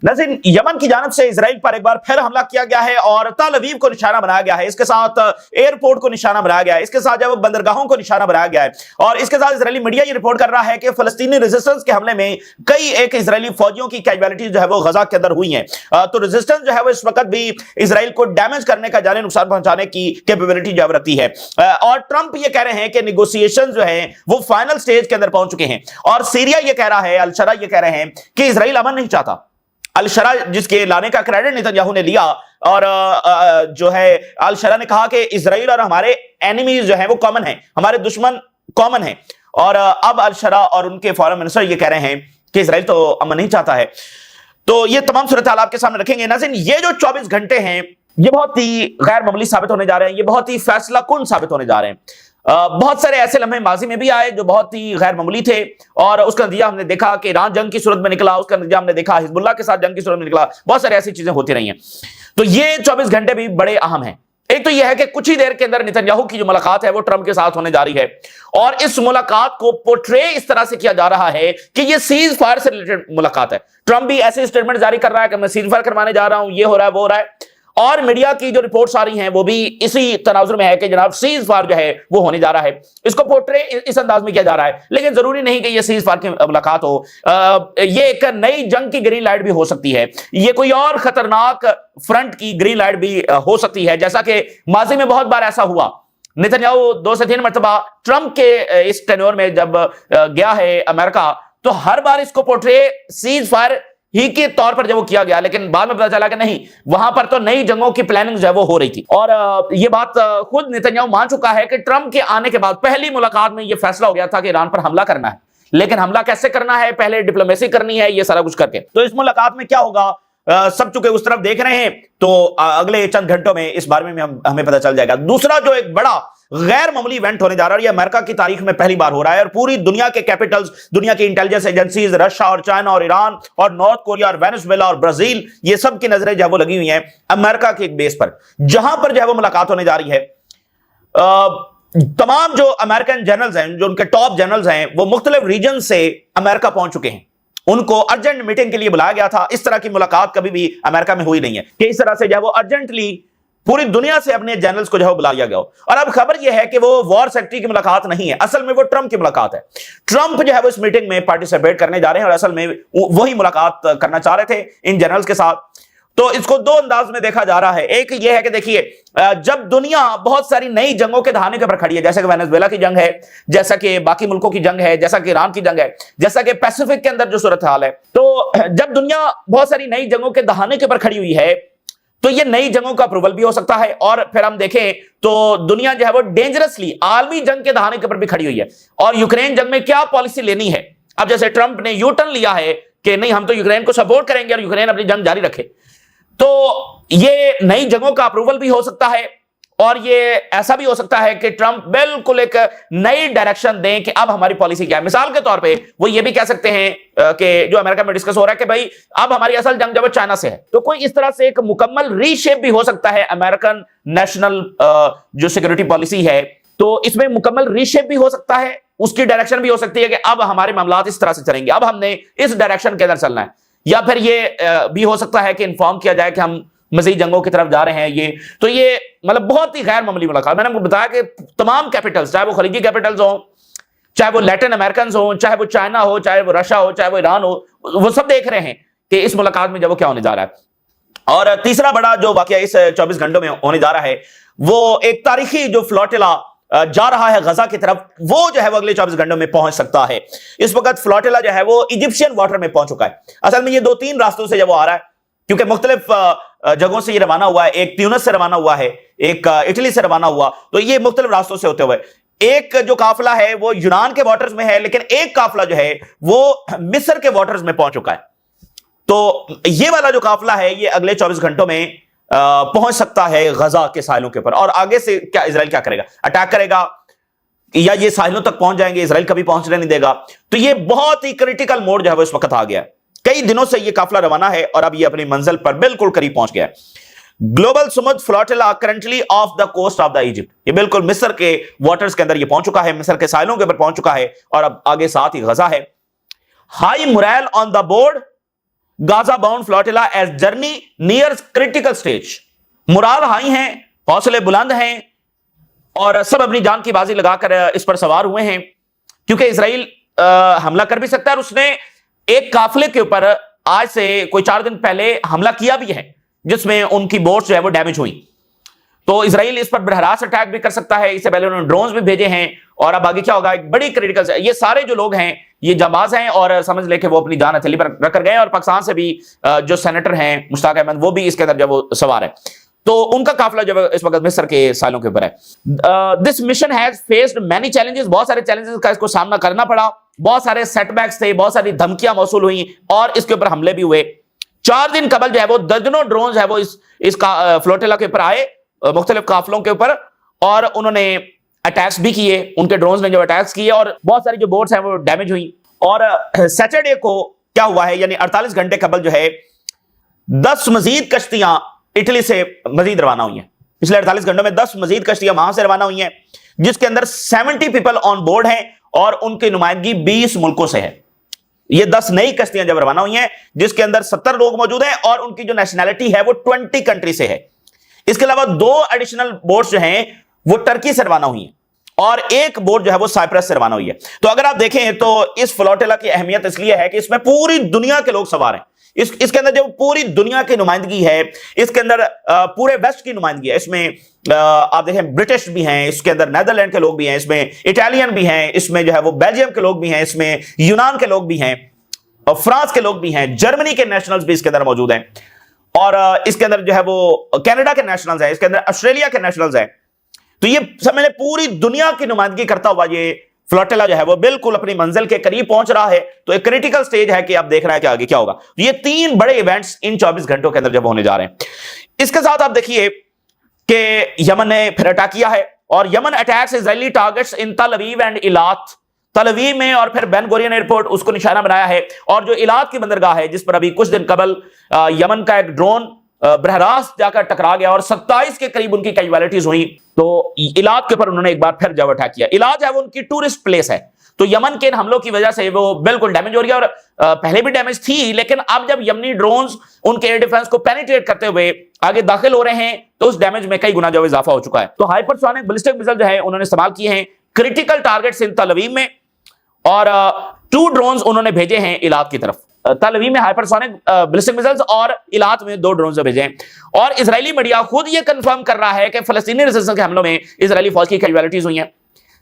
नाज़रीन, यमन की जानब से इजराइल पर एक बार फिर हमला किया गया है और तल अवीव को निशाना बनाया गया है। इसके साथ एयरपोर्ट को निशाना बनाया गया है, इसके साथ जब बंदरगाहों को निशाना बनाया गया है और इसके साथ इजरायली मीडिया ये रिपोर्ट कर रहा है कि फलस्तीनी रेजिस्टेंस के हमले में कई एक इजरायली फौजियों की कैजुअलिटी जो है वो गजा के अंदर हुई है। तो रेजिस्टेंस जो है वो इस वक्त भी इजराइल को डैमेज करने का, जाने नुकसान पहुंचाने की कैपेबिलिटी जो रखती है। और ट्रंप ये कह रहे हैं कि निगोसिएशन जो है वो फाइनल स्टेज के अंदर पहुंच चुके हैं और सीरिया ये कह रहा है, अल शरा ये कह रहे हैं कि इजराइल अमन नहीं चाहता। अल शरा जिसके लाने का क्रेडिट नेतन्याहू ने लिया और जो है अल शरा ने कहा कि इजराइल और हमारे एनिमीज जो है वो कॉमन है, हमारे दुश्मन कॉमन है। और अब अल शरा और उनके फॉरेन मिनिस्टर ये कह रहे हैं कि इजराइल तो अमन नहीं चाहता है। तो ये तमाम सूरत हाल आपके सामने रखेंगे। नाज़रीन, ये जो 24 घंटे हैं ये बहुत ही गैर मामूली साबित होने जा रहे हैं, ये बहुत ही फैसला कुन साबित होने जा रहे हैं। बहुत सारे ऐसे लम्हे माजी में भी आए जो बहुत ही गैर मामूली थे और उसका नतीजा हमने देखा कि ईरान जंग की सूरत में निकला, उसका नतीजा हमने देखा हिजबुल्लाह के साथ जंग की सूरत में निकला। बहुत सारी ऐसी चीजें होती रही हैं। तो ये 24 घंटे भी बड़े अहम हैं। एक तो यह है कि कुछ ही देर के अंदर नेतन्याहू की जो मुलाकात है वो ट्रंप के साथ होने जा रही है और इस मुलाकात को पोर्ट्रे इस तरह से किया जा रहा है कि ये सीज फायर से रिलेटेड मुलाकात है। ट्रंप भी ऐसे स्टेटमेंट जारी कर रहा है कि मैं सीज फायर करवाने जा रहा हूं, ये हो रहा है, वो हो रहा है। और मीडिया की जो रिपोर्ट्स आ रही हैं वो भी इसी तनाजुर में है कि जनाब सीज फायर जो है वो होने जा रहा है। इसको पोर्ट्रे इस अंदाज में किया जा रहा है, लेकिन जरूरी नहीं कि ये सीज फायर की मुलाकात हो। ये एक नई जंग की ग्रीन लाइट भी हो सकती है, ये कोई और खतरनाक फ्रंट की ग्रीन लाइट भी हो सकती है, जैसा कि माजी में बहुत बार ऐसा हुआ। नेतन्याहू 2 से 3 मरतबा ट्रंप के इस टेन्योर में जब गया है अमेरिका तो हर बार इसको पोर्ट्रे सीज फायर ही के तौर पर जब वो किया गया, लेकिन बाद में पता चला कि नहीं, वहां पर तो नई जंगों की प्लानिंग जो है वो हो रही थी। और ये बात खुद नेतन्याहू मान चुका है कि ट्रंप के आने के बाद पहली मुलाकात में ये फैसला हो गया था कि ईरान पर हमला करना है, लेकिन हमला कैसे करना है, पहले डिप्लोमेसी करनी है, ये सारा कुछ करके। तो इस मुलाकात में क्या होगा, सब चुके उस तरफ देख रहे हैं, तो अगले चंद घंटों में इस बारे में हमें पता चल जाएगा। दूसरा जो एक बड़ा गैर मामूली इवेंट होने जा रहा है, ये अमेरिका की तारीख में पहली बार हो रहा है और पूरी दुनिया के कैपिटल्स, दुनिया की इंटेलिजेंस एजेंसीज, रशिया और चाइना और ईरान और नॉर्थ कोरिया और वेनेजुएला और ब्राजील, ये सब की नजरें जो है वो लगी हुई हैं अमेरिका के एक बेस पर, जहां पर जो है वो मुलाकात होने जा रही है। तमाम जो अमेरिकन जनरल्स हैं, जो उनके टॉप जनरल्स हैं, वो मुख्तलिफ रीजन से अमेरिका पहुंच चुके हैं। उनको अर्जेंट मीटिंग के लिए बुलाया गया था। इस तरह की मुलाकात कभी भी अमेरिका में हुई नहीं है कि इस तरह से जो है वो अर्जेंटली पूरी दुनिया से अपने जनरल्स को जो है बुलाया गया हो। और अब खबर यह है कि वो वॉर सेक्रेटरी की मुलाकात नहीं है, असल में वो ट्रंप की मुलाकात है। ट्रंप जो है वो इस मीटिंग में पार्टिसिपेट करने जा रहे हैं और असल में वही मुलाकात करना चाह रहे थे इन जनरल्स के साथ। तो इसको 2 अंदाज में देखा जा रहा है। एक ये है कि देखिए, जब दुनिया बहुत सारी नई जंगों के दहाने के ऊपर खड़ी है, जैसे कि वेनेजुएला की जंग है, जैसा कि बाकी मुल्कों की जंग है, जैसा कि ईरान की जंग है, जैसा कि पैसिफिक के अंदर जो सूरत हाल है, तो जब दुनिया बहुत सारी नई जंगों के दहाने के ऊपर खड़ी हुई है तो ये नई जंगों का अप्रूवल भी हो सकता है। और फिर हम देखें तो दुनिया जो है वो डेंजरसली आलमी जंग के दहाने के ऊपर भी खड़ी हुई है और यूक्रेन जंग में क्या पॉलिसी लेनी है। अब जैसे ट्रंप ने यू टर्न लिया है कि नहीं, हम तो यूक्रेन को सपोर्ट करेंगे और यूक्रेन अपनी जंग जारी रखे, तो ये नई जंगों का अप्रूवल भी हो सकता है। और ये ऐसा भी हो सकता है कि ट्रंप बिल्कुल एक नई डायरेक्शन दें कि अब हमारी पॉलिसी क्या है। मिसाल के तौर पे वो ये भी कह सकते हैं कि जो अमेरिका में डिस्कस हो रहा है कि भाई अब हमारी असल जंग जब चाइना से है, तो कोई इस तरह से एक मुकम्मल रीशेप भी हो सकता है अमेरिकन नेशनल जो सिक्योरिटी पॉलिसी है, तो इसमें मुकम्मल रीशेप भी हो सकता है। उसकी डायरेक्शन भी हो सकती है कि अब हमारे मामलात इस तरह से चलेंगे, अब हमने इस डायरेक्शन के अंदर चलना है। या फिर ये भी हो सकता है कि इन्फॉर्म किया जाए कि हम मजीद जंगों की तरफ जा रहे हैं। ये तो ये मतलब बहुत ही गैर मामूली मुलाकात। मैंने आपको बताया कि तमाम कैपिटल्स, चाहे वो खलीजी कैपिटल्स हो, चाहे वो लैटिन अमेरिकन हो, चाहे वो चाइना हो, चाहे वो रशिया हो, चाहे वो ईरान हो, वो सब देख रहे हैं कि इस मुलाकात में जब वो क्या होने जा रहा है। और तीसरा बड़ा जो वाकया इस 24 घंटों में होने जा रहा है, वो एक तारीखी जो फ्लोटिला जा रहा है गजा की तरफ, वो जो है वो अगले 24 घंटों में पहुंच सकता है। इस वक्त फ्लोटिला जो है वो इजिप्शियन वाटर में पहुंच चुका है। असल में ये 2-3 रास्तों से जब वो आ रहा है, क्योंकि मुख्तलिफ जगहों से ये रवाना हुआ है। एक ट्यूनिस से रवाना हुआ है, एक इटली से रवाना हुआ, तो ये मुख्तलिफ रास्तों से होते हुए एक जो काफिला है वो यूनान के वाटर्स में है, लेकिन एक काफिला जो है वो मिस्र के वाटर्स में पहुंच चुका है। तो ये वाला जो काफिला है ये अगले 24 घंटों में पहुंच सकता है गजा के साहिलों के ऊपर। और आगे से क्या इजराइल क्या करेगा, अटैक करेगा या ये साहिलों तक पहुंच जाएंगे, इजराइल कभी पहुंचने नहीं देगा। तो ये बहुत ही क्रिटिकल मोड जो है वो इस वक्त आ गया है। कई दिनों से ये काफिला रवाना है और अब ये अपनी मंजिल पर बिल्कुल करीब पहुंच गया है। Global Sumud flotilla currently off the coast of the Egypt, ये बिल्कुल मिस्र के वाटर्स के अंदर ये पहुंच चुका है, मिस्र के साहिलों के ऊपर पहुंच चुका है और अब आगे साथ ही गजा है। High moral on the board Gaza bound flotilla as journey near critical stage. Morale high हैं, हौसले बुलंद हैं और सब अपनी जान की बाजी लगाकर इस पर सवार हुए हैं, क्योंकि इजराइल हमला कर भी सकता है और उसने एक काफिले के ऊपर आज से कोई 4 दिन पहले हमला किया भी है, जिसमें उनकी बोट्स जो है वो डैमेज हुई। तो इजराइल इस पर बरहरास अटैक भी कर सकता है। इससे पहले उन्होंने ड्रोन्स भी भेजे हैं और अब आगे क्या होगा, एक बड़ी क्रिटिकल। ये सारे जो लोग हैं ये जाबाज हैं और समझ ले कि वो अपनी जान हथेली पर रखकर गए। और पाकिस्तान से भी जो सेनेटर हैं मुश्ताक अहमद, वो भी इसके अंदर जब वो सवार है, तो उनका काफिला जब इस वक्त मिस्र के सालों के ऊपर है। This mission has faced many challenges, बहुत सारे चैलेंजेस का इसको सामना करना पड़ा, बहुत सारे सेटबैक्स थे, बहुत सारी धमकियां मौसूल हुई और इसके ऊपर हमले भी हुए। 4 दिन कबल जो है वो दर्जनों ड्रोन है वो इस फ्लोटिला के ऊपर आए, मुख्तलिफ काफिलों के ऊपर, और उन्होंने अटैक्स भी किए। उनके ड्रोन्स ने जो अटैक्स किए और बहुत सारी जो बोट्स हैं वो डैमेज हुई। और सैटरडे को क्या हुआ है, यानी 48 घंटे कबल जो है 10 मजीद कश्तियां इटली से मजीद रवाना हुई हैं। पिछले 48 घंटों में 10 मजीद कश्तियां वहां से रवाना हुई हैं, जिसके अंदर 70 पीपल ऑन बोर्ड हैं और उनकी नुमाइंदगी 20 मुल्कों से है। ये 10 नई कश्तियां जब रवाना हुई हैं, जिसके अंदर 70 लोग मौजूद हैं और उनकी जो नेशनैलिटी है वो 20 कंट्री से है। इसके अलावा 2 एडिशनल बोट्स जो हैं वो टर्की से रवाना हुई हैं और एक बोट जो है वो साइप्रस से रवाना हुई है। तो अगर आप देखें तो इस फ्लोटिला की अहमियत इसलिए है कि इसमें पूरी दुनिया के लोग सवार हैं। इसके अंदर जो पूरी दुनिया की नुमाइंदगी है, इसके अंदर पूरे वेस्ट की नुमाइंदगी है। इसमें आप देखें ब्रिटिश भी हैं, इसके अंदर नेदरलैंड के लोग भी हैं, इसमें इटालियन भी हैं, इसमें जो है वो बेल्जियम के लोग भी हैं, इसमें यूनान के लोग भी हैं और फ्रांस के लोग भी हैं, जर्मनी के नेशनल्स भी इसके अंदर मौजूद हैं और इसके अंदर जो है वो कनाडा के नेशनल्स हैं, इसके अंदर ऑस्ट्रेलिया के नेशनल्स हैं। तो ये समझ पूरी दुनिया की नुमाइंदगी करता हुआ ये फ्लोटिला जो है वो बिल्कुल अपनी मंजिल के करीब पहुंच रहा है। तो एक क्रिटिकल स्टेज है कि आप देख रहे हैं कि आगे क्या होगा। ये 3 बड़े इवेंट्स इन 24 घंटों के अंदर जब होने जा रहे हैं। इसके साथ आप देखिए कि यमन ने फिर अटैक किया है और यमन अटैक्स इजरायली टारगेट्स इन तल अवीव एंड इलात। तल अवीव में और फिर बेन गुरियन एयरपोर्ट उसको निशाना बनाया है, और जो इलात की बंदरगाह है जिस पर अभी कुछ दिन कबल यमन का एक ड्रोन बहरास जाकर टकरा गया और 27 के करीब उनकी कैजुअलिटीज हुई। तो इलाद के ऊपर उन्होंने एक बार फिर जब अटैक किया। इलाद है वो उनकी टूरिस्ट प्लेस है, तो यमन के इन हमलों की वजह से वो बिल्कुल डैमेज हो रही है और पहले भी डैमेज थी, लेकिन अब जब यमनी ड्रोन्स उनके एयर डिफेंस को पेनिट्रेट करते हुए आगे दाखिल हो रहे हैं तो उस डैमेज में कई गुना जो इजाफा हो चुका है। तो हाइपरसोनिक बैलिस्टिक मिसाइल जो है उन्होंने इस्तेमाल किए हैं क्रिटिकल टारगेट्स इन तल अवीव में, और 2 ड्रोन्स उन्होंने भेजे हैं इलाद की तरफ। तल अवीव में हाइपरसोनिक बैलिस्टिक मिसाइल्स और इलात में 2 ड्रोन भेजे हैं। और इजरायली मीडिया खुद ये कंफर्म कर रहा है कि फलस्तीनी रेजिस्टेंस के हमलों में इजरायली फौज की कैजुअलिटीज हुई हैं।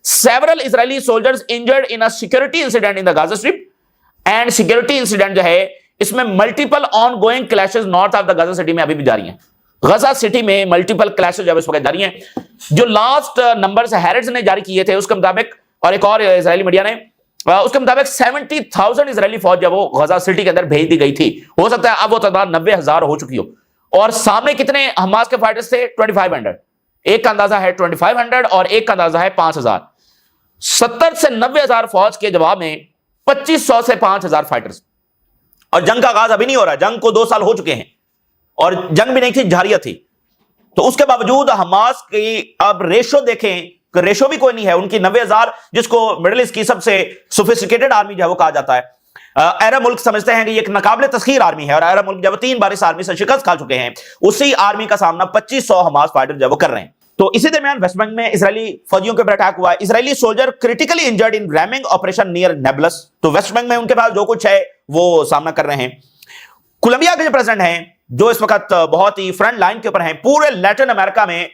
Several Israeli soldiers injured in a security incident in the Gaza strip, and security incident जो है इसमें multiple ongoing clashes north of the Gaza city में अभी भी जारी हैं। गाजा सिटी में मल्टीपल क्लैशेस जब इस वक्त जारी हैं। जो लास्ट नंबर्स हैरिट्स ने जारी किए थे उसके मुताबिक, और एक और इजरायली मीडिया ने उसके मुताबिक 70,000 इजरायली फौज जब वो गाजा सिटी के अंदर भेज दी गई थी। हो सकता है अब वो तादाद 90,000 हो चुकी हो। और सामने कितने हमास के फाइटर्स थे? 2500। एक का अंदाजा है 2500 और एक का अंदाजा है 5000। 70 से 90,000 फौज के जवाब में 2500 से 5000 फाइटर्स। और जंग का आगाज अभी नहीं हो रहा, जंग को 2 साल हो चुके हैं और जंग भी नहीं थी, जारिया थी। तो उसके बावजूद हमास की अब रेशो देखें, रेशो भी कोई नहीं है उनकी। 90,000 जिसको मिडिल ईस्ट की सबसे सोफिस्टिकेटेड आर्मी जो है वो कहा जाता है। अरब मुल्क समझते हैं कि ये एक नाकाबिले तस्खीर आर्मी है और अरब मुल्क जब 3 बार इस आर्मी से शिकस्त खा चुके हैं, उसी आर्मी का सामना 2500 हमास फाइटर जब वो कर रहे हैं। तो इसी दरमियान वेस्ट बैंक में इजरायली फौजियों के ऊपर अटैक हुआ। Israeli soldier critically injured in ramming operation near Nablus. तो वेस्ट बैंक में उनके पास जो कुछ है वो सामना कर रहे हैं। कोलंबिया के जो प्रेसिडेंट हैं, जो इस वक्त बहुत ही फ्रंट लाइन के ऊपर हैं पूरे लैटिन अमेरिका में,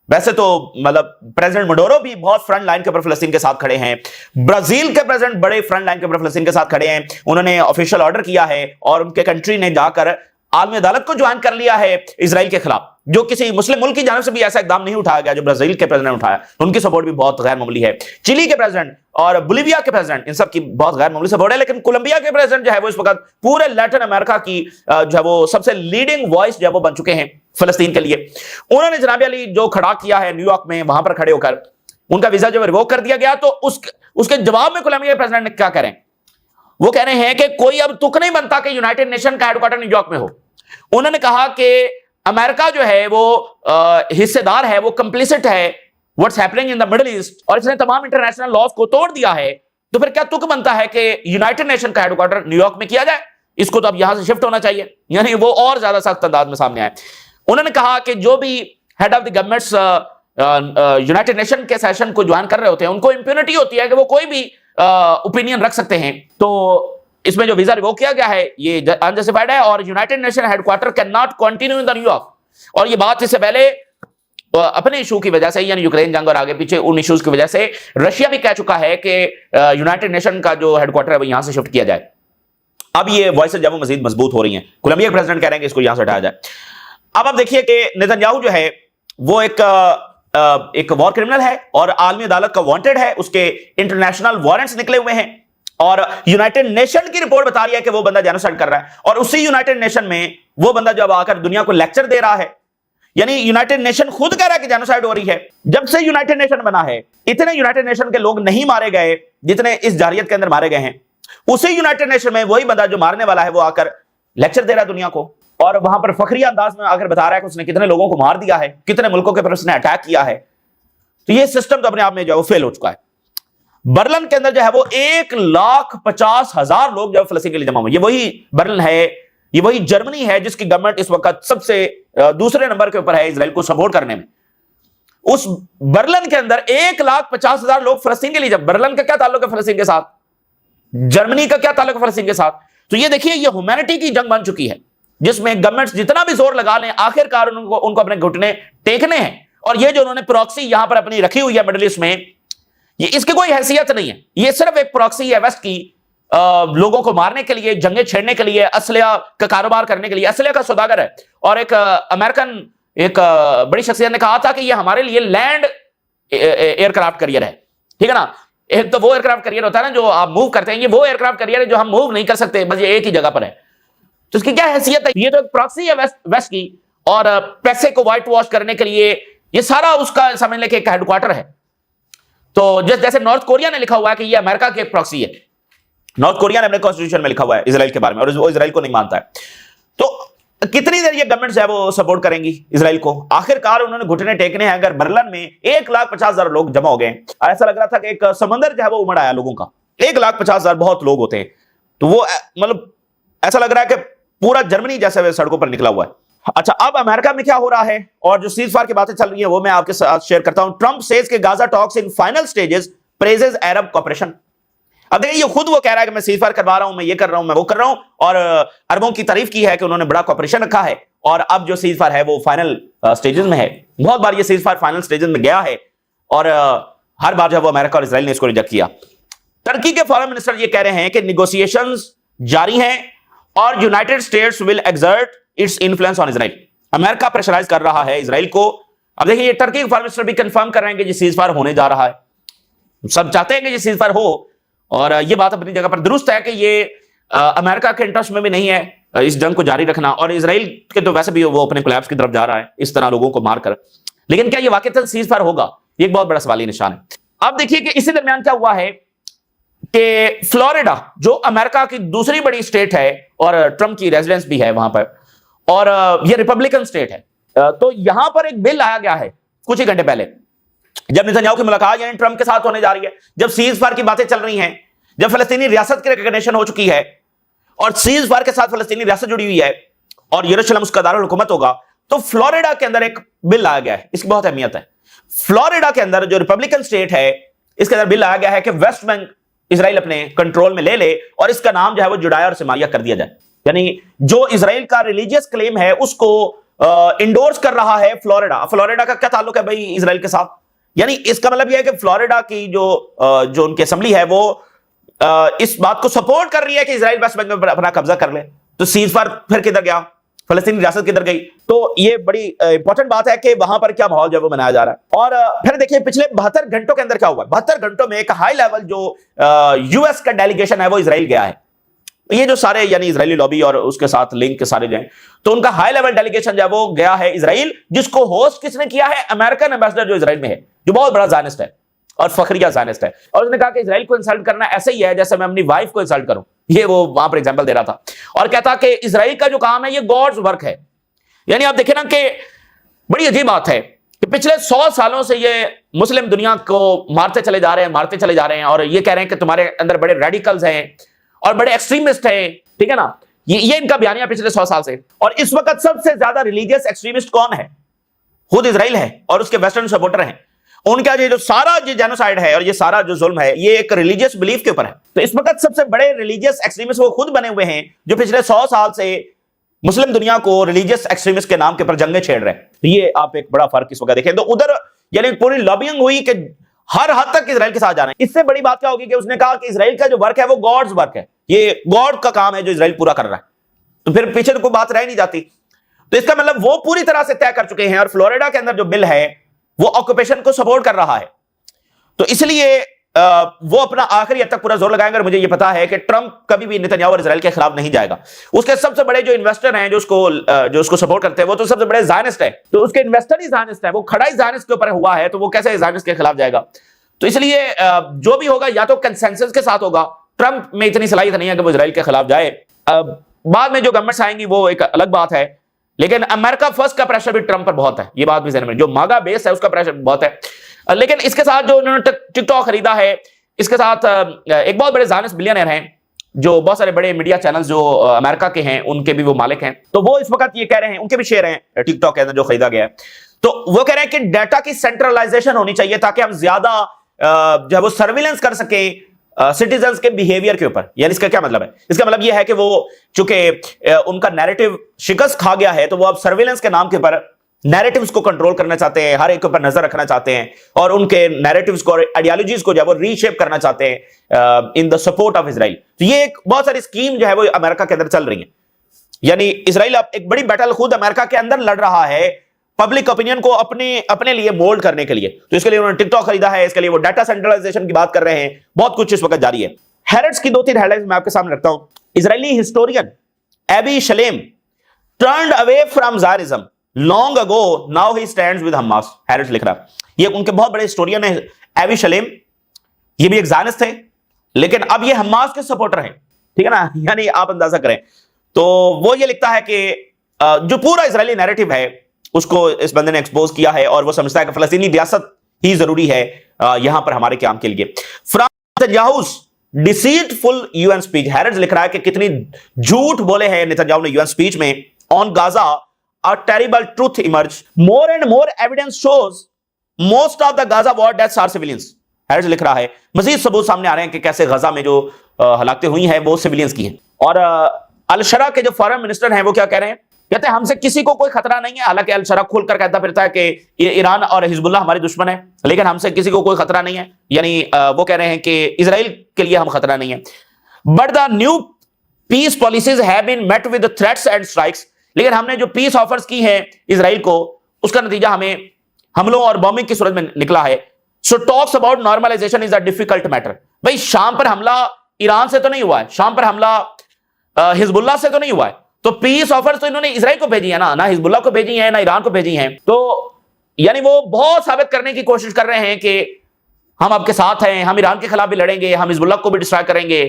वैसे तो मतलब प्रेसिडेंट मडोरो भी बहुत फ्रंट लाइन के ऊपर फिलिस्तीन के साथ खड़े हैं। ब्राजील के प्रेसिडेंट बड़े फ्रंट लाइन के ऊपर फिलिस्तीन के साथ खड़े हैं। उन्होंने ऑफिशियल ऑर्डर किया है और उनके कंट्री ने जाकर आलमी अदालत को ज्वाइन कर लिया है इजराइल के खिलाफ, जो किसी मुस्लिम मुल्क की जानिब से भी ऐसा इकदाम नहीं उठाया गया जो ब्राजील के प्रेसिडेंट ने उठाया। उनकी सपोर्ट भी बहुत गैर मामूली है। चिली के प्रेसिडेंट और बोलिविया के प्रेसिडेंट, इन सब की बहुत गैर मामूली सपोर्ट है। लेकिन कोलंबिया के प्रेसिडेंट जो है वो इस वक्त पूरे लैटिन अमेरिका की जो है वो सबसे लीडिंग वॉइस जो है वो बन चुके हैं फिलिस्तीन के लिए। उन्होंने जनाब अली जो खड़ा किया है न्यूयॉर्क में, वहां पर खड़े होकर उनका वीजा जो रिवोक कर दिया गया, तो उसके जवाब में कोलंबिया के प्रेसिडेंट ने क्या करें, वो कह रहे हैं कि कोई अब तुक नहीं बनता कि यूनाइटेड नेशन का हेडक्वार्टर न्यूयॉर्क में हो। उन्होंने कहा कि अमेरिका जो है वो हिस्सेदार है, वो कंप्लिसिट है what's happening in the middle east, और इसने तमाम इंटरनेशनल लॉज को तोड़ दिया है। तो फिर क्या तुक बनता है कि यूनाइटेड नेशन का हेडक्वार्टर न्यूयॉर्क में किया जाए? इसको तो अब यहां से शिफ्ट होना चाहिए, यानी वो और ज्यादा सख्त अंदाज में सामने आए। उन्होंने कहा कि जो भी head of the governments United nation के सेशन को ज्वाइन कर रहे होते हैं उनको इंप्यूनिटी होती है कि वो कोई भी ओपिनियन रख सकते हैं। तो इसमें जो वीजा रिवोक किया गया है ये अनजस्टिफाइड है और United nation headquarter can not continue in the New York. और ये बात इससे पहले अपने इशू की वजह से, यानी यूक्रेन जंग और आगे पीछे उन इश्यूज की वजह से रशिया भी कह चुका है कि यूनाइटेड नेशन का जो हेडक्वार्टर है वो यहां से शिफ्ट किया जाए। अब ये वॉइसेस जब वो मजीद मजबूत हो रही हैं, कोलंबिया के प्रेसिडेंट कह रहे हैं कि इसको यहां से हटाया जाए। अब आप देखिए कि नेतन्याहू जो है वो एक वॉर क्रिमिनल है और आलमी अदालत का वांटेड है, उसके इंटरनेशनल वारंट्स निकले हुए हैं और यूनाइटेड नेशन की रिपोर्ट बता रही है कि वो बंदा जेनोसाइड कर रहा है। और उसी यूनाइटेड नेशन में वो बंदा जब आकर दुनिया को लेक्चर दे रहा है, यानी यूनाइटेड नेशन खुद कह रहा है कि जेनोसाइड हो रही है। जब से यूनाइटेड नेशन बना है इतने यूनाइटेड नेशन के लोग नहीं मारे गए जितने इस जारियत के अंदर मारे गए हैं। उसी यूनाइटेड नेशन में वही बंदा जो मारने वाला है वो आकर लेक्चर दे रहा है दुनिया को और वहां पर फखरिया अंदाज में आकर बता रहा है कि उसने कितने लोगों को मार दिया है, कितने मुल्कों के पर उसने अटैक किया है। तो ये सिस्टम तो अपने आप में जो है वो फेल हो चुका है। बर्लिन के अंदर जो है वो 1,50,000 लोग जो फलस्तीन के लिए जमा हुए। ये वही बर्लिन है, ये वही जर्मनी है जिसकी गवर्नमेंट इस वक्त सबसे दूसरे नंबर के ऊपर है इजराइल को सपोर्ट करने में। उस बर्लिन के अंदर 1,50,000 लोग फलस्तीन के लिए। जब बर्लिन का क्या ताल्लुक है फलस्तीन के साथ, जर्मनी का क्या ताल्लुक है फलस्तीन के साथ? तो ये देखिए ये ह्यूमैनिटी की जंग बन चुकी है जिसमें गवर्नमेंट्स जितना भी जोर लगा लें आखिरकार उनको अपने घुटने टेकने हैं। और ये जो उन्होंने प्रॉक्सी यहां पर अपनी रखी हुई है मिडिल ईस्ट में, ये इसकी कोई हैसियत नहीं है, ये सिर्फ एक प्रॉक्सी है वेस्ट की, लोगों को मारने के लिए, जंगें छेड़ने के लिए, असलिया का कारोबार करने के लिए, असलिया का सौदागर है। और एक अमेरिकन एक बड़ी शख्सियत ने कहा था कि ये हमारे लिए लैंड एयरक्राफ्ट करियर है, ठीक है ना। एक तो वो एयरक्राफ्ट करियर होता है ना जो आप मूव करते हैं, ये वो एयरक्राफ्ट करियर है जो हम मूव नहीं कर सकते, बस ये एक ही जगह पर है। तो इसकी क्या हैसियत है? ये तो एक प्रॉक्सी है वेस्ट की और पैसे को व्हाइट वॉश करने के लिए ये सारा उसका समझ लें कि एक हेडक्वार्टर है। तो जैसे नॉर्थ कोरिया ने लिखा हुआ है कि ये अमेरिका की एक प्रॉक्सी है, नॉर्थ कोरिया ने अपने कॉन्स्टिट्यूशन में लिखा हुआ है इजराइल के बारे में और वो इजराइल को नहीं मानता है। तो कितनी देर ये गवर्नमेंट है वो सपोर्ट करेंगी इजराइल को? आखिरकार उन्होंने घुटने टेकने हैं। अगर बर्लिन में 1,50,000 लोग जमा हो गए, ऐसा लग रहा था कि एक समंदर जो है वो उमड़ आया लोगों का। 1,50,000 बहुत लोग होते हैं, तो वो मतलब ऐसा लग रहा है कि पूरा जर्मनी जैसे सड़कों पर निकला हुआ है। अच्छा, अब अमेरिका में क्या हो रहा है और जो सीजफायर की बातें चल रही है वो मैं आपके साथ शेयर करता हूं। ट्रंप सेज के Gaza talks in final stages, praises Arab cooperation. अब देखिए ये खुद वो कह रहा है कि मैं सीजफायर करवा रहा हूं, मैं ये कर रहा हूं, मैं वो कर रहा हूं, और अरबों की तारीफ की है कि उन्होंने बड़ा कोऑपरेशन रखा है और अब जो सीजफायर है वो फाइनल स्टेजेस में है। बहुत बार ये सीजफायर फाइनल स्टेजेस में गया है और हर बार जब वो अमेरिका और इजराइल ने इसको रिजेक्ट किया। टर्की के फॉरेन मिनिस्टर ये कह रहे हैं कि निगोशिएशंस जारी हैं और United States will exert its influence on Israel. America pressurize कर रहा है इजराइल को। अब देखिए ये टर्की के फॉरेन मिनिस्टर भी कंफर्म कर रहे हैं कि ये सीजफायर होने जा रहा है। सब चाहते हैं कि ये सीजफायर हो और ये बात अपनी जगह पर दुरुस्त है कि ये अमेरिका के इंटरेस्ट में भी नहीं है इस जंग को जारी रखना, और इजराइल के तो वैसे भी वो अपने कोलैप्स की तरफ जा रहा है इस तरह लोगों को मारकर। लेकिन क्या ये वाकई सीजफायर होगा? ये एक बहुत बड़ा सवाली निशान है। अब देखिए कि इसी दरमियान क्या हुआ है कि फ्लोरिडा जो अमेरिका की दूसरी बड़ी स्टेट है और ट्रंप की रेजिडेंस भी है वहां पर, और ये रिपब्लिकन स्टेट है, तो यहां पर एक बिल लाया गया है कुछ ही घंटे पहले जब नेतन्याहू की मुलाकात यानी ट्रंप के साथ होने जा रही है, जब सीजफायर की बातें चल रही हैं, जब फलस्तीनी रियासत की रिकॉग्निशन हो चुकी है और सीजफायर के साथ फलस्तीनी रियासत जुड़ी हुई है और यरूशलेम उसका दारुल हुकूमत होगा, तो फ्लोरिडा के अंदर एक बिल लाया गया है। इसकी बहुत अहमियत है। फ्लोरिडा के अंदर जो रिपब्लिकन स्टेट है इसके अंदर बिल लाया गया है कि वेस्ट बैंक इजराइल अपने कंट्रोल में ले ले और इसका नाम जो है वो जुडाया और समारिया कर दिया जाए। यानी जो इजराइल का रिलीजियस क्लेम है उसको इंडोर्स कर रहा है फ्लोरिडा। फ्लोरिडा का क्या ताल्लुक है भाई इजराइल के साथ? यानी इसका मतलब यह है कि फ्लोरिडा की जो उनकी असेंबली है वो इस बात को सपोर्ट कर रही है कि इजराइल वेस्ट बैंक में अपना कब्जा कर ले। तो सीजफायर फिर किधर गया? फलस्तीनी रियासत किधर गई? तो ये बड़ी इंपॉर्टेंट बात है कि वहां पर क्या माहौल जो है वो बनाया जा रहा है। और फिर देखिए पिछले 72 घंटों के अंदर क्या हुआ। 72 घंटों में एक हाई लेवल जो यूएस का डेलीगेशन है वो इजराइल गया है। ये जो सारे यानी इजरायली लॉबी और उसके साथ लिंक के सारे जाए, तो उनका हाई लेवल डेलीगेशन जो है वो गया है इजराइल, जिसको होस्ट किसने किया है? अमेरिकन एम्बेसडर जो इजराइल में है, जो बहुत बड़ा ज़ायनिस्ट है और फखरिया ज़ायनिस्ट है। और उसने कहा कि इजराइल को इंसल्ट करना ऐसे ही है जैसे मैं अपनी वाइफ को इंसल्ट करूं। ये वो वहां पर एग्जाम्पल दे रहा था और कहता कि इजराइल का जो काम है ये गॉड्स वर्क है। यानी आप देखें ना कि बड़ी अजीब बात है कि पिछले 100 सालों से ये मुस्लिम दुनिया को मारते चले जा रहे हैं और ये कह रहे हैं कि तुम्हारे अंदर बड़े रेडिकल्स हैं और बड़े एक्सट्रीमिस्ट हैं, ठीक है ना, ये इनका बयानिया पिछले 100 साल से। और इस वक्त सबसे ज्यादा रिलीजियस एक्सट्रीमिस्ट कौन है? खुद इजराइल है और उसके वेस्टर्न सपोर्टर हैं। उनका ये जो सारा जो जेनोसाइड है और ये सारा जो जुल्म है, ये एक रिलीजियस बिलीफ के ऊपर है। तो इस वक्त सबसे बड़े रिलीजियस एक्सट्रीमिस्ट वो खुद बने हुए हैं, जो पिछले 100 साल से मुस्लिम दुनिया को रिलीजियस एक्सट्रीमिस्ट के नाम के ऊपर जंगें छेड़ रहे हैं। ये आप एक बड़ा फर्क इस वक्त देखें तो उधर यानी पूरी लॉबिंग हुई कि हर हद तक इजराइल के साथ जाना है। इससे बड़ी बात क्या होगी कि उसने कहा कि इजराइल का जो वर्क है वो गॉड्स वर्क है, ये गॉड का काम है जो इजराइल पूरा कर रहा है। तो फिर पीछे तो कोई बात रह नहीं जाती। तो इसका मतलब वो पूरी तरह से तय कर चुके हैं। और फ्लोरिडा के अंदर जो बिल है वो ऑक्यूपेशन को सपोर्ट कर रहा है। तो इसलिए वो अपना आखिरी हद तक पूरा जोर लगाएंगे। और मुझे ये पता है कि ट्रंप कभी भी नेतन्याहू और इजराइल के खिलाफ नहीं जाएगा। उसके सबसे बड़े जो इन्वेस्टर हैं जो उसको सपोर्ट करते हैं वो तो सबसे बड़े ज़ायनिस्ट है। तो उसके इन्वेस्टर ही ज़ायनिस्ट है, वो खड़ा ही ज़ायनिस्ट के ऊपर हुआ है, तो वो कैसे ज़ायनिस्ट के खिलाफ जाएगा? तो इसलिए जो भी होगा या तो कंसेंसस के साथ होगा। ट्रंप में इतनी सलाहियत नहीं है कि वो इजराइल के खिलाफ जाए। बाद में जो गवर्नमेंट्स आएंगी वो एक अलग बात है, लेकिन अमेरिका फर्स्ट का प्रेशर भी ट्रंप पर बहुत है। ये बात भी ज़हन में, जो मागा बेस है उसका प्रेशर बहुत है। लेकिन इसके साथ जो उन्होंने टिकटॉक खरीदा है, इसके साथ एक बहुत बड़े ज़ायनिस्ट बिलियनर हैं जो बहुत सारे बड़े मीडिया चैनल्स जो अमेरिका के हैं उनके भी वो मालिक हैं। तो वो इस वक्त ये कह रहे हैं, उनके भी शेयर हैं टिकटॉक के अंदर जो खरीदा गया है। तो वो कह रहे हैं कि डाटा की सेंट्रलाइजेशन होनी चाहिए ताकि हम ज्यादा जो है वो सर्विलेंस कर सकें सिटीजन्स के बिहेवियर के ऊपर। यानी इसका क्या मतलब है? इसका मतलब यह है कि वो चूंकि उनका नैरेटिव शिकस्त खा गया है, तो वो अब सर्विलेंस के नाम के ऊपर नैरेटिव्स को कंट्रोल करना चाहते हैं, हर एक के ऊपर नजर रखना चाहते हैं और उनके नैरेटिव्स को और आइडियोलॉजीज को जो है वो रीशेप करना चाहते हैं in the support of Israel. तो ये एक बहुत सारी स्कीम जो है वो अमेरिका के अंदर चल रही है। यानी इजराइल अब एक बड़ी बैटल खुद अमेरिका के अंदर लड़ रहा है पब्लिक ओपिनियन को अपने लिए मोल्ड करने के लिए। तो इसके लिए उन्होंने टिकटॉक खरीदा है, इसके लिए वो डाटा सेंट्रलाइजेशन की बात कर रहे हैं। बहुत कुछ इस वक्त जारी है। हैरेट्स की 2-3 हेडलाइंस मैं आपके सामने रखता हूं। Israeli historian Avi Shlaim turned away from Zionism long ago, now he stands with Hamas. Haaretz लिख रहा है। ये उनके बहुत बड़े हिस्टोरियन है एबी शलेम। ये भी एक ज़ायनिस्ट थे, लेकिन अब ये हमास के सपोर्टर हैं। ठीक है ना? यानी आप अंदाजा करें। तो वो ये लिखता है कि जो पूरा इजरायली नैरेटिव है उसको इस बंदे ने एक्सपोज किया है और वो समझता है कि फलस्तीनी रियासत ही जरूरी है यहां पर हमारे काम के लिए। फ्रॉम नेतन्याहू's डिसीटफुल यूएन स्पीच, हैरेट्स लिख रहा है कि कितनी झूठ बोले हैं नेतन्याहू ने यूएन स्पीच में। On Gaza a terrible truth emerged. More and more evidence shows most of the Gaza war deaths are civilians. हैरेट्स लिख रहा है मजीद सबूत सामने आ रहे हैं कि कैसे गजा में जो हलाकतें हुई हैं वो सिविलियंस की हैं। और अल-शरा के जो फॉरेन मिनिस्टर हैं वो क्या कह रहे हैं? कहते हैं हमसे किसी को कोई खतरा नहीं है। हालांकि अल-शरा खुलकर कहता फिरता है कि ईरान और हिजबुल्ला हमारे दुश्मन है, लेकिन हमसे किसी को कोई खतरा नहीं है। यानी वो कह रहे हैं कि इजराइल के लिए हम खतरा नहीं है। But the new peace policies have been met with threats and strikes, लेकिन हमने जो पीस ऑफर्स की हैं इजराइल को, उसका नतीजा हमें हमलों और बॉम्बिंग की सूरत में निकला है। So talks about normalisation is a difficult matter. भाई शाम पर हमला ईरान से तो नहीं हुआ है, शाम पर हमला हिजबुल्ला से तो नहीं हुआ है, तो पीस ऑफर्स तो इन्होंने इजराइल को भेजी है ना हिजबुल्ला को भेजी है ना ईरान को भेजी हैं। तो यानी वो बहुत साबित करने की कोशिश कर रहे हैं कि हम आपके साथ हैं, हम ईरान के खिलाफ भी लड़ेंगे, हम हिजबुल्ला को भी डिस्ट्रॉय करेंगे।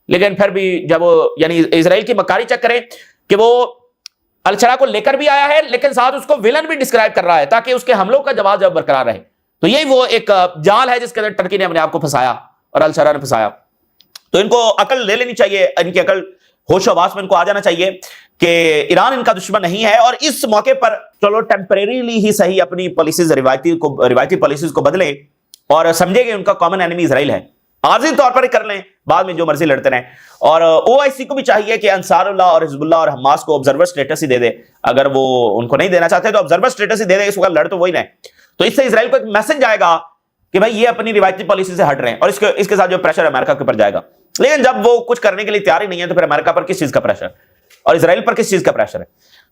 लेकिन फिर भी जब वो यानी इजराइल की मक्कारी चेक करें कि वो अल-शरा को लेकर भी आया है, लेकिन साथ उसको विलन भी डिस्क्राइब कर रहा है ताकि उसके हमलों का जवाब बरकरार रहे। तो यही वो एक जाल है जिसके अंदर टर्की ने अपने आप को फंसाया और अल-शरा ने फंसाया। तो इनको अकल ले लेनी चाहिए, इनकी अकल होश-ओ-हवास में इनको आ जाना चाहिए कि ईरान इनका दुश्मन नहीं है। और इस मौके पर चलो टेम्परेरीली ही सही अपनी पॉलिसीज रिवायती पॉलिसीज को बदलें और समझे कि उनका कॉमन एनिमी इजराइल है। आर्जी तौर पर कर लें, बाद में जो मर्जी लड़ते रहें। और ओआईसी को भी चाहिए कि अंसारुल्लाह और हिजबुल्लाह और हमास को ऑब्जर्वर स्टेटस ही दे दे। अगर वो उनको नहीं देना चाहते तो ऑब्जर्वर स्टेटस ही दे दे, इस वक्त लड़ तो वही रहे। तो इससे इजराइल को एक मैसेज जाएगा कि भाई ये अपनी रिवायती पॉलिसी से हट रहे हैं और इसके साथ जो प्रेशर अमेरिका के ऊपर जाएगा। लेकिन जब वो कुछ करने के लिए तैयार ही नहीं है तो फिर अमेरिका पर किस चीज का प्रेशर और इजराइल पर किस चीज का प्रेशर है?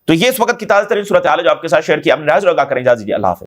तो ये इस वक्त की ताजा तरीन सूरत हाल है जो आपके साथ शेयर किया। हम राज लगा करें, इजाजत दीजिए। अल्लाह हाफिज़।